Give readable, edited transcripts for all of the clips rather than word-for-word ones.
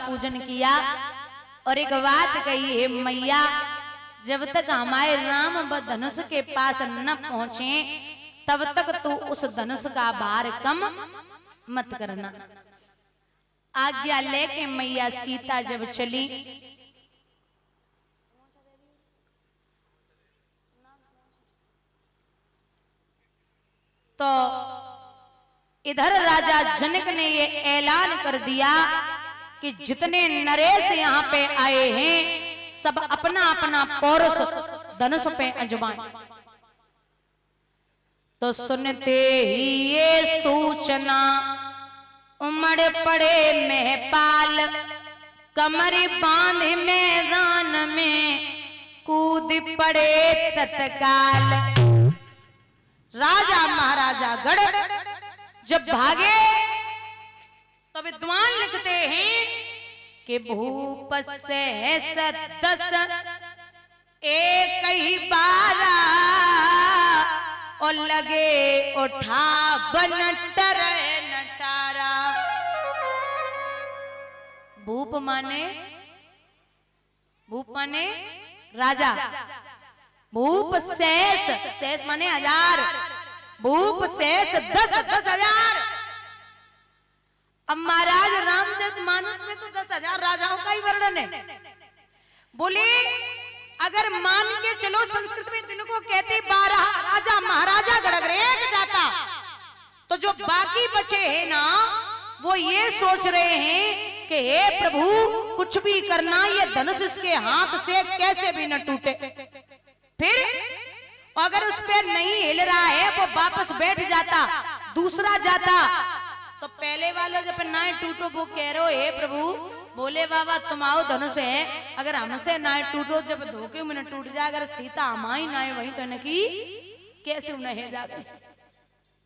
पूजन किया और एक बात कही है मैया, जब तक हमारे राम व धनुष के पास न पहुंचे तब तक तू उस धनुष का भार कम मत करना। आज्ञा लेके मैया सीता जब चली तो इधर राजा जनक ने ये ऐलान कर दिया कि जितने नरेश यहाँ पे आए हैं सब अपना अपना पौरुष धनुष पे आजमाएं। तो सुनते ही ये सूचना उमड़ पड़े महपाल, कमर बांध मैदान में कूद पड़े तत्काल। राजा महाराजा गढ़ जब भागे तो विद्वान लिखते हैं कि भूप सहस 10 एक ही बारा और लगे उठा बनटर नटारा। भूप माने राजा, भूप शेष, शेष माने 1000, भूप शेष 10,000। अब महाराज रामचरितमानस में तो 10,000 राजाओं का ही वर्णन है। बोले अगर मान के चलो संस्कृत में दिन को कहते 12 राजा महाराजा गड़गड़ेक जाता, तो जो बाकी बचे हैं ना वो ये सोच रहे हैं कि हे प्रभु कुछ भी करना, ये धनुष इसके हाथ से कैसे भी न टूटे। फिर अगर उस पे नहीं हिल रहा है वो वापस बैठ जाता, दूसरा जाता, तो पहले वाले जब ना टूटो वो कह रहे हो हे प्रभु बोले बाबा तुम आओ धनुष है, अगर हमसे ना टूटो जब धोखे में न टूट जाए, अगर सीता हमारी ना वही तो न की कैसे उन्हें जावे।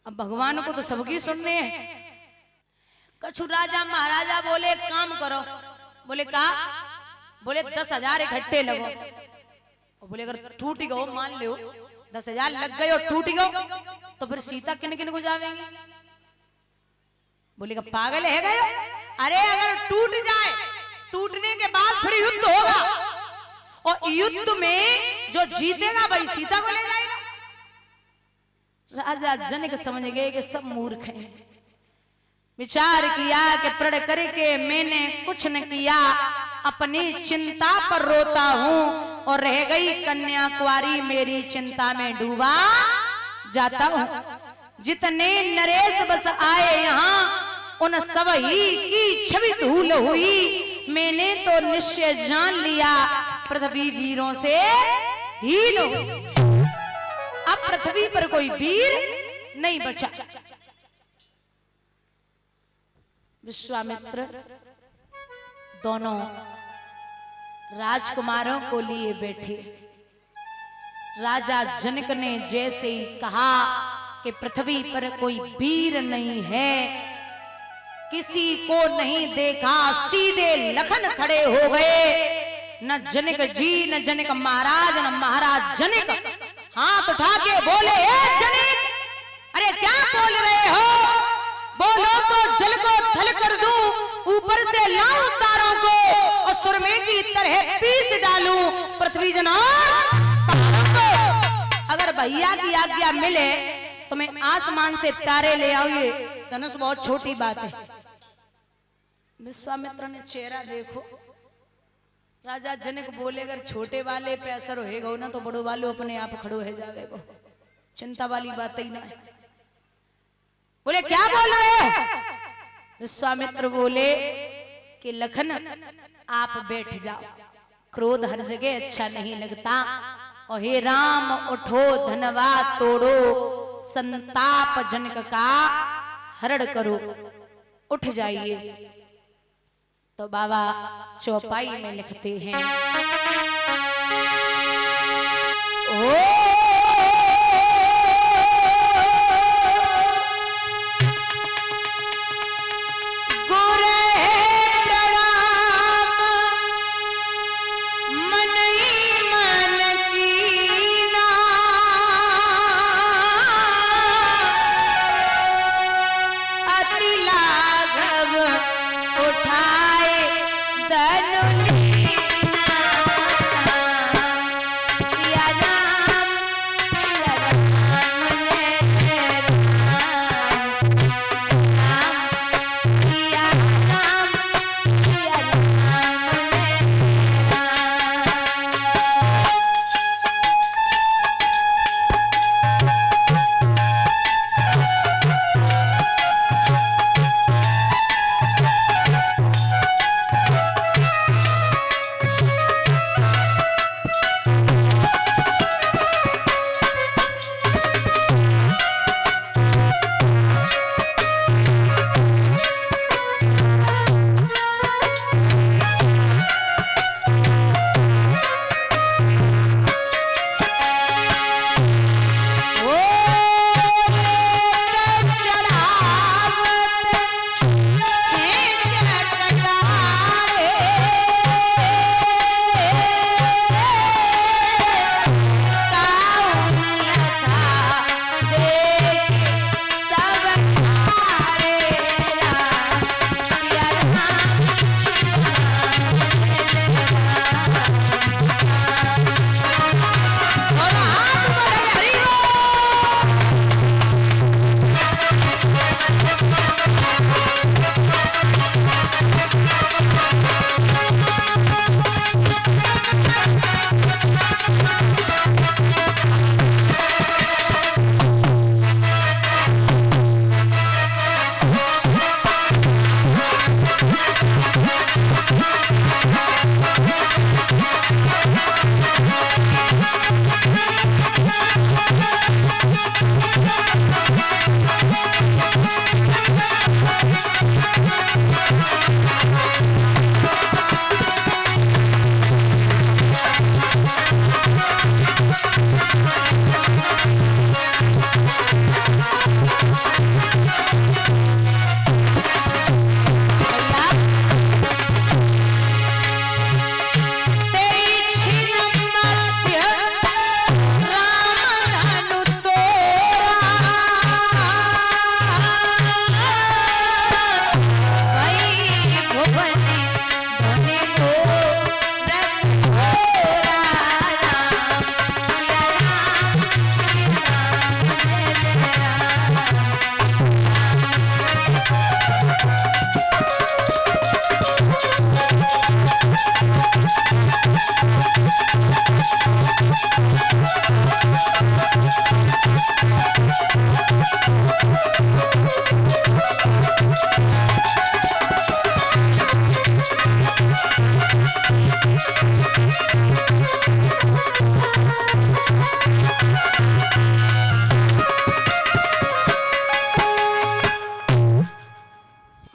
अब भगवान को तो सबकी सुन रहे हैं। कछु राजा महाराजा बोले एक काम करो, बोले का, बोले 10,000 इकट्ठे लगो, और बोले अगर टूट गो मान लो 10,000 लग गए और टूट गो तो फिर सीता किन किन को जावेंगी? बोलेगा पागल है गयो? अरे अगर टूट जाए, टूटने के बाद फिर युद्ध होगा और युद्ध में जो जीतेगा वही सीता को ले जाएगा। राजा जनक समझ गए कि सब मूर्ख हैं। विचार किया कि प्रण करके मैंने कुछ न किया, अपनी चिंता पर रोता हूं और रह गई कन्या कुंवारी मेरी चिंता में डूबा जाता हूं। जितने नरेश बस आए यहाँ उन सब ही की छवि धूल हुई, मैंने तो निश्चय जान लिया पृथ्वी वीरों से हीन हुई। अब पृथ्वी पर कोई वीर नहीं बचा। विश्वामित्र दोनों राजकुमारों को लिए बैठे। राजा जनक ने जैसे ही कहा कि पृथ्वी पर कोई वीर नहीं है, किसी को नहीं देखा, सीधे लखन खड़े हो गए। न जनक जी, न जनक महाराज, न महाराज जनक हाथ उठा के बोले, जनक अरे क्या बोल रहे हो? बोलो तो जल को थल कर दूं, ऊपर से लाऊं तारों को और सुरमे की तरह पीस डालूं पृथ्वी जनार पहाड़ों को। अगर भैया की आज्ञा मिले तो मैं आसमान से तारे ले आऊं, ये धनुष बहुत छोटी बात है। विश्वामित्र ने चेहरा देखो। राजा जनक बोले अगर छोटे वाले पे असर होएगा ना तो बड़ो वाले अपने आप खड़ो है जावेगो, चिंता वाली बात ही ना है। बोले क्या बोल रहे हैं? विश्वामित्र बोले कि लखन आप बैठ जाओ, क्रोध हर जगह अच्छा नहीं लगता। और हे राम उठो धनवा तोड़ो, संताप जनक का हरण करो, उठ जाइए। तो बाबा चौपाई में लिखते हैं, ओ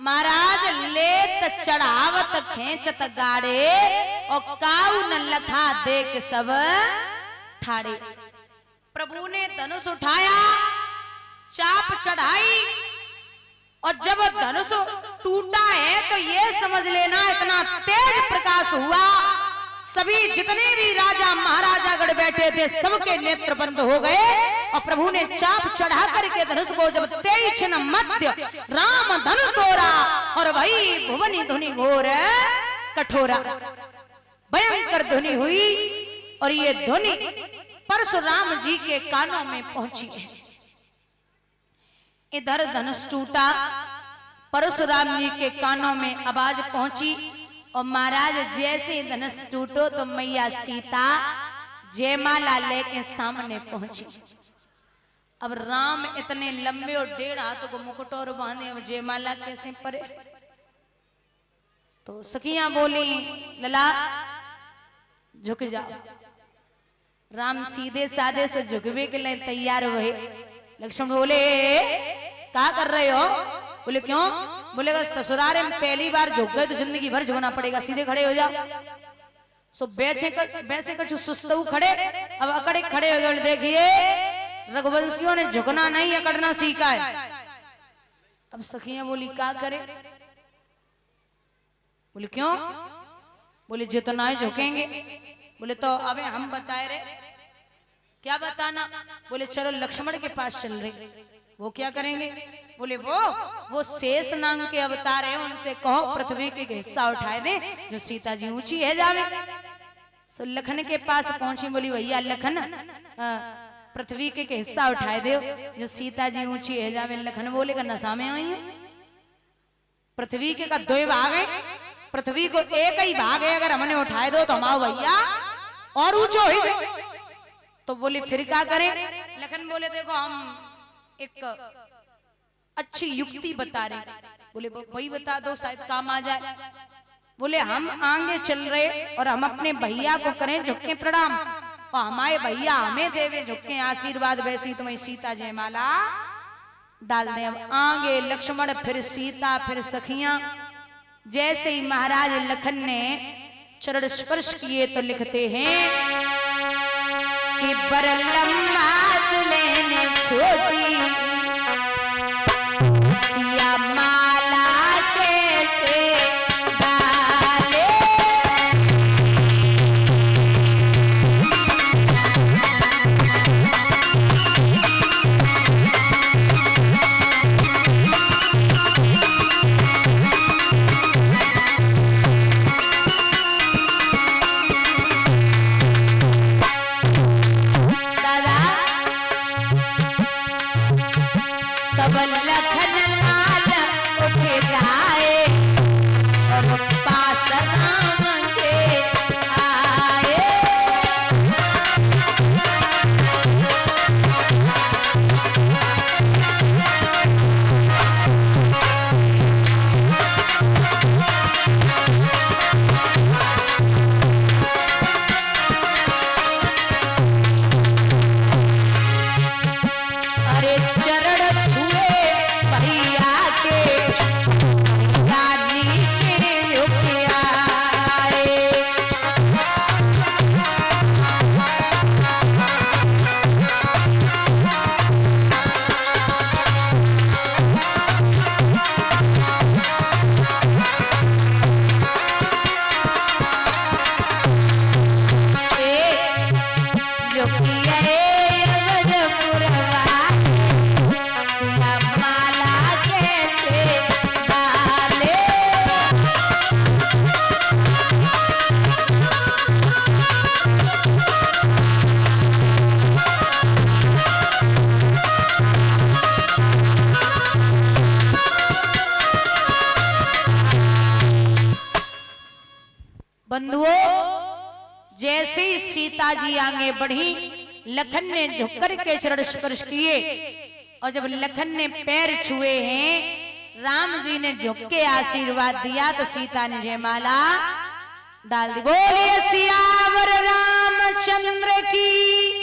महाराज लेत चढ़ावत खेचत गाड़े और काऊ न लखा देख सब ठाड़े। प्रभु ने धनुष उठाया, चाप चढ़ाई, और जब धनुष टूटा है तो ये समझ लेना इतना तेज प्रकाश हुआ, सभी जितने भी राजा महाराजा गढ़ बैठे थे सबके नेत्र बंद हो गए। और प्रभु ने चाप चढ़ा करके धनुष को जब 23 छिन्न मध्य राम धनुष तोड़ा, और वही भुवनी धुनि घोर कठोरा, भयंकर ध्वनि हुई। और ये ध्वनि परशुराम जी के कानों में पहुंची है। इधर धनुष टूटा, परशुराम जी के कानों में आवाज पहुंची, और महाराज जैसे धनुष टूटो तो मैया सीता जयमाला लेके सामने पहुंची। अब राम इतने लंबे और 1.5 हाथ को मुकुट और बांधे, अब जयमाला कैसे परे? तो सखियां बोली लला झुक जाओ। राम सीधे साधे से झुकवे के लिए तैयार हुए। लक्ष्मण बोले क्या कर रहे हो? बोले क्यों? बोले ससुरारे में पहली बार झुक गए तो जिंदगी भर झुकना पड़ेगा, सीधे खड़े हो जाओ। सो वैसे कुछ सुस्तु खड़े, अब अकड़े खड़े हो गए। देखिए रघुवंशियों ने झुकना नहीं अकड़ना सीखा है। अब सखियां बोली क्या करे? बोले क्यों? बोले जितना ही झुकेंगे। बोले तो अबे हम बताए रहे, क्या बताना? बोले चलो लक्ष्मण के पास चल रहे, वो क्या करेंगे? बोले वो शेष नाग के अवतार है, उनसे कहो पृथ्वी के हिस्सा उठाए दे जो सीता जी ऊंची है जावे। सो लखन के पास पहुंची, बोली भैया लखन पृथ्वी के हिस्सा उठाए दे जो सीता जी ऊंची है जावे। लखन बोले का नशा में आई है, पृथ्वी के का 2 भाग है, पृथ्वी को एक ही भाग है, अगर हमने उठाए दो तो हमारा भैया और ऊंचो ही। तो बोले फिर क्या करें? लखन बोले देखो हम एक अच्छी युक्ति बता रहे। बोले वही बता दो शायद काम आ जाए। बोले हम आगे चल रहे और हम अपने भैया को करें झुके प्रणाम, और हमारे भैया हमें देवे झुके आशीर्वाद, वैसी तुम्हें सीता जयमाला डाल दे। अब आगे लक्ष्मण फिर सीता फिर सखियां। जैसे ही महाराज लखन ने चरण स्पर्श किए तो लिखते हैं कि बर लंबा लेने छोटी सिया माला कैसे डाले। तब लखन लाल उठ जाए और पास राम के आए। अरे चरण छुए भैया के, भैया नीचे झुक आए। बंधुओं जैसे ही सीता जी आगे बढ़ी, लखन ने झुककर के चरण स्पर्श किए और जब लखन ने पैर छुए हैं, राम जी ने झुक के आशीर्वाद दिया तो सीता ने जयमाला डाल दी। बोलिए सियावर रामचंद्र की।